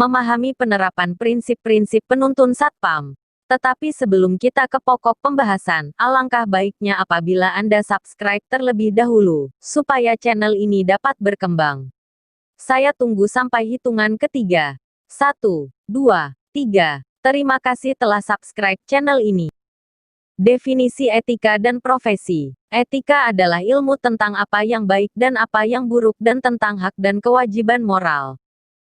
memahami penerapan prinsip-prinsip penuntun Satpam. Tetapi sebelum kita ke pokok pembahasan, alangkah baiknya apabila Anda subscribe terlebih dahulu, supaya channel ini dapat berkembang. Saya tunggu sampai hitungan ketiga. 1, 2, 3. Terima kasih telah subscribe channel ini. Definisi etika dan profesi. Etika adalah ilmu tentang apa yang baik dan apa yang buruk dan tentang hak dan kewajiban moral.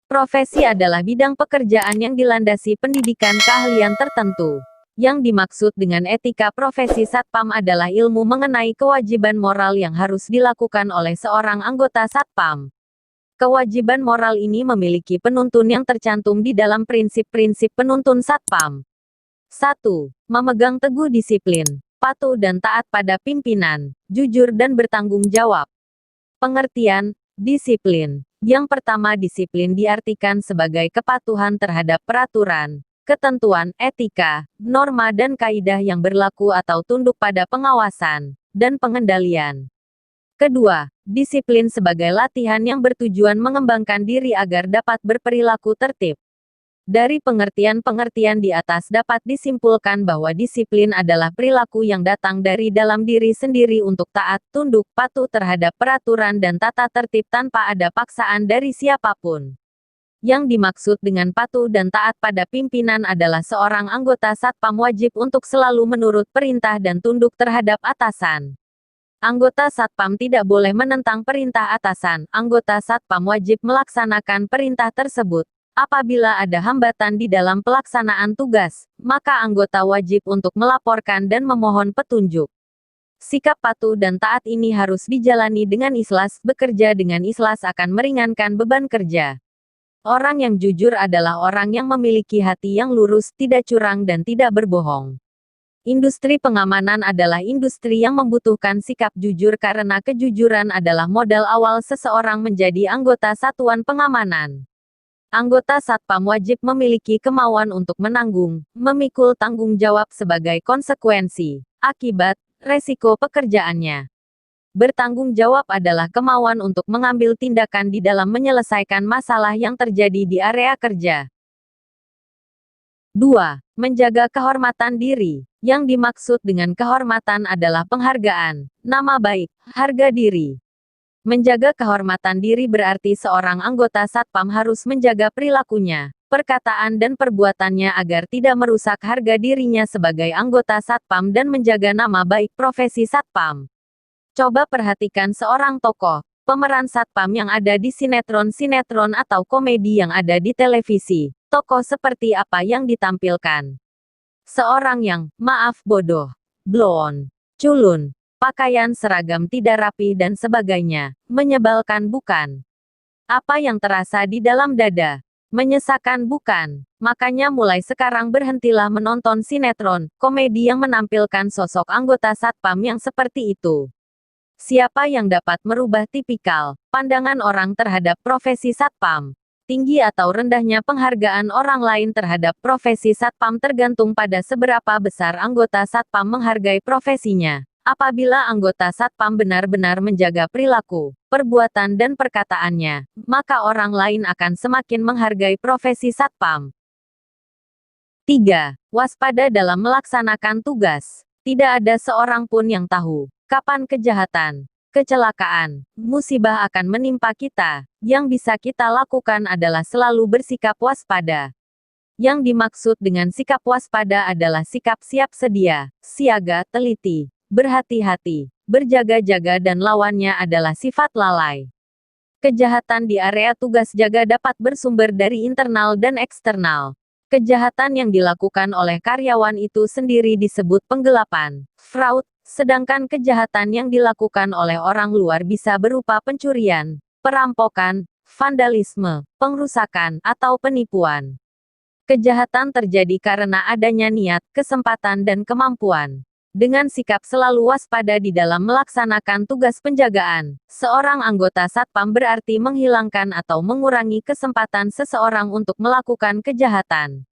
Profesi adalah bidang pekerjaan yang dilandasi pendidikan keahlian tertentu. Yang dimaksud dengan etika profesi Satpam adalah ilmu mengenai kewajiban moral yang harus dilakukan oleh seorang anggota Satpam. Kewajiban moral ini memiliki penuntun yang tercantum di dalam prinsip-prinsip penuntun Satpam. 1. Memegang teguh disiplin, patuh dan taat pada pimpinan, jujur dan bertanggung jawab. Pengertian disiplin. Yang pertama, disiplin diartikan sebagai kepatuhan terhadap peraturan, ketentuan, etika, norma dan kaidah yang berlaku atau tunduk pada pengawasan dan pengendalian. Kedua, disiplin sebagai latihan yang bertujuan mengembangkan diri agar dapat berperilaku tertib. Dari pengertian-pengertian di atas dapat disimpulkan bahwa disiplin adalah perilaku yang datang dari dalam diri sendiri untuk taat, tunduk, patuh terhadap peraturan dan tata tertib tanpa ada paksaan dari siapapun. Yang dimaksud dengan patuh dan taat pada pimpinan adalah seorang anggota Satpam wajib untuk selalu menurut perintah dan tunduk terhadap atasan. Anggota Satpam tidak boleh menentang perintah atasan. Anggota Satpam wajib melaksanakan perintah tersebut. Apabila ada hambatan di dalam pelaksanaan tugas, maka anggota wajib untuk melaporkan dan memohon petunjuk. Sikap patuh dan taat ini harus dijalani dengan ikhlas. Bekerja dengan ikhlas akan meringankan beban kerja. Orang yang jujur adalah orang yang memiliki hati yang lurus, tidak curang dan tidak berbohong. Industri pengamanan adalah industri yang membutuhkan sikap jujur karena kejujuran adalah modal awal seseorang menjadi anggota satuan pengamanan. Anggota Satpam wajib memiliki kemauan untuk menanggung, memikul tanggung jawab sebagai konsekuensi, akibat, resiko pekerjaannya. Bertanggung jawab adalah kemauan untuk mengambil tindakan di dalam menyelesaikan masalah yang terjadi di area kerja. 2. Menjaga kehormatan diri. Yang dimaksud dengan kehormatan adalah penghargaan, nama baik, harga diri. Menjaga kehormatan diri berarti seorang anggota Satpam harus menjaga perilakunya, perkataan dan perbuatannya agar tidak merusak harga dirinya sebagai anggota Satpam dan menjaga nama baik profesi Satpam. Coba perhatikan seorang tokoh, pemeran Satpam yang ada di sinetron-sinetron atau komedi yang ada di televisi. Tokoh seperti apa yang ditampilkan? Seorang yang, maaf, bodoh, blon, culun, pakaian seragam tidak rapi dan sebagainya, menyebalkan bukan? Apa yang terasa di dalam dada? Menyesakan bukan? Makanya mulai sekarang berhentilah menonton sinetron, komedi yang menampilkan sosok anggota Satpam yang seperti itu. Siapa yang dapat merubah tipikal pandangan orang terhadap profesi Satpam? Tinggi atau rendahnya penghargaan orang lain terhadap profesi Satpam tergantung pada seberapa besar anggota Satpam menghargai profesinya. Apabila anggota Satpam benar-benar menjaga perilaku, perbuatan dan perkataannya, maka orang lain akan semakin menghargai profesi Satpam. 3. Waspada dalam melaksanakan tugas. Tidak ada seorang pun yang tahu kapan kejahatan, kecelakaan, musibah akan menimpa kita. Yang bisa kita lakukan adalah selalu bersikap waspada. Yang dimaksud dengan sikap waspada adalah sikap siap sedia, siaga, teliti, berhati-hati, berjaga-jaga dan lawannya adalah sifat lalai. Kejahatan di area tugas jaga dapat bersumber dari internal dan eksternal. Kejahatan yang dilakukan oleh karyawan itu sendiri disebut penggelapan, fraud, sedangkan kejahatan yang dilakukan oleh orang luar bisa berupa pencurian, perampokan, vandalisme, pengrusakan, atau penipuan. Kejahatan terjadi karena adanya niat, kesempatan dan kemampuan. Dengan sikap selalu waspada di dalam melaksanakan tugas penjagaan, seorang anggota Satpam berarti menghilangkan atau mengurangi kesempatan seseorang untuk melakukan kejahatan.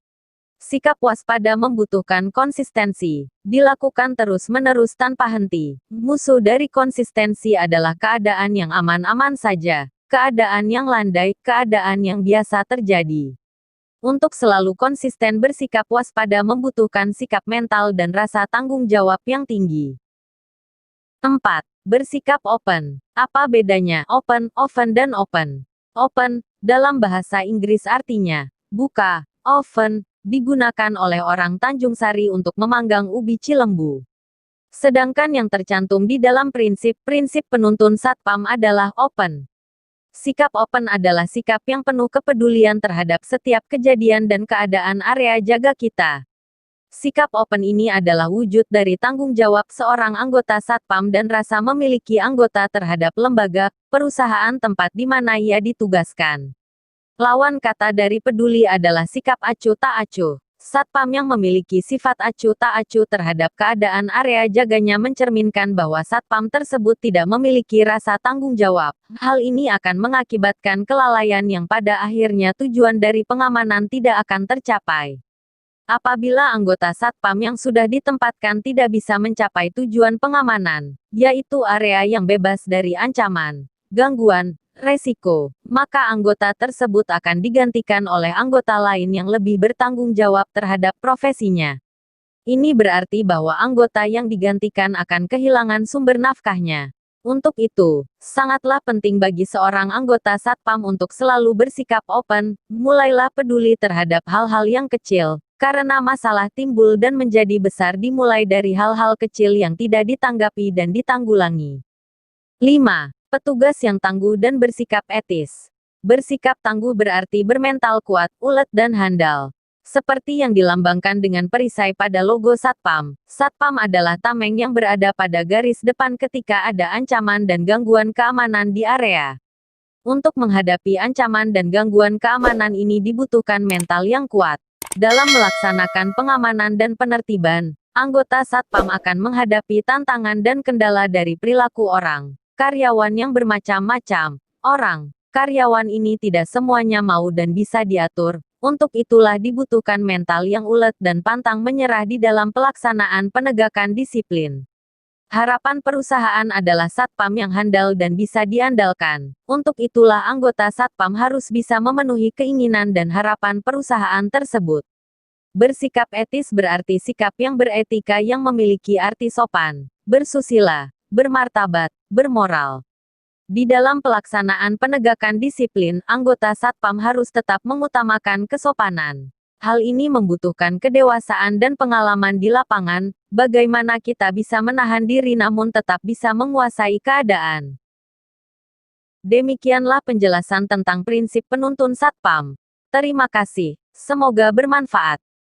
Sikap waspada membutuhkan konsistensi, dilakukan terus-menerus tanpa henti. Musuh dari konsistensi adalah keadaan yang aman-aman saja, keadaan yang landai, keadaan yang biasa terjadi. Untuk selalu konsisten bersikap waspada membutuhkan sikap mental dan rasa tanggung jawab yang tinggi. 4. Bersikap open. Apa bedanya open, oven dan open? Open, dalam bahasa Inggris artinya buka. Oven, digunakan oleh orang Tanjung Sari untuk memanggang ubi Cilembu. Sedangkan yang tercantum di dalam prinsip penuntun Satpam adalah open. Sikap open adalah sikap yang penuh kepedulian terhadap setiap kejadian dan keadaan area jaga kita. Sikap open ini adalah wujud dari tanggung jawab seorang anggota Satpam dan rasa memiliki anggota terhadap lembaga, perusahaan tempat di mana ia ditugaskan. Lawan kata dari peduli adalah sikap acuh tak acuh. Satpam yang memiliki sifat acuh tak acuh terhadap keadaan area jaganya mencerminkan bahwa Satpam tersebut tidak memiliki rasa tanggung jawab. Hal ini akan mengakibatkan kelalaian yang pada akhirnya tujuan dari pengamanan tidak akan tercapai. Apabila anggota Satpam yang sudah ditempatkan tidak bisa mencapai tujuan pengamanan, yaitu area yang bebas dari ancaman, gangguan, resiko, maka anggota tersebut akan digantikan oleh anggota lain yang lebih bertanggung jawab terhadap profesinya. Ini berarti bahwa anggota yang digantikan akan kehilangan sumber nafkahnya. Untuk itu, sangatlah penting bagi seorang anggota Satpam untuk selalu bersikap open, mulailah peduli terhadap hal-hal yang kecil, karena masalah timbul dan menjadi besar dimulai dari hal-hal kecil yang tidak ditanggapi dan ditanggulangi. 5. Petugas yang tangguh dan bersikap etis. Bersikap tangguh berarti bermental kuat, ulet dan handal. Seperti yang dilambangkan dengan perisai pada logo Satpam, Satpam adalah tameng yang berada pada garis depan ketika ada ancaman dan gangguan keamanan di area. Untuk menghadapi ancaman dan gangguan keamanan ini dibutuhkan mental yang kuat. Dalam melaksanakan pengamanan dan penertiban, anggota Satpam akan menghadapi tantangan dan kendala dari perilaku orang. Karyawan yang bermacam-macam. Karyawan ini tidak semuanya mau dan bisa diatur. Untuk itulah dibutuhkan mental yang ulet dan pantang menyerah di dalam pelaksanaan penegakan disiplin. Harapan perusahaan adalah Satpam yang handal dan bisa diandalkan. Untuk itulah anggota Satpam harus bisa memenuhi keinginan dan harapan perusahaan tersebut. Bersikap etis berarti sikap yang beretika yang memiliki arti sopan, bersusila, bermartabat, bermoral. Di dalam pelaksanaan penegakan disiplin, anggota Satpam harus tetap mengutamakan kesopanan. Hal ini membutuhkan kedewasaan dan pengalaman di lapangan, bagaimana kita bisa menahan diri namun tetap bisa menguasai keadaan. Demikianlah penjelasan tentang prinsip penuntun Satpam. Terima kasih. Semoga bermanfaat.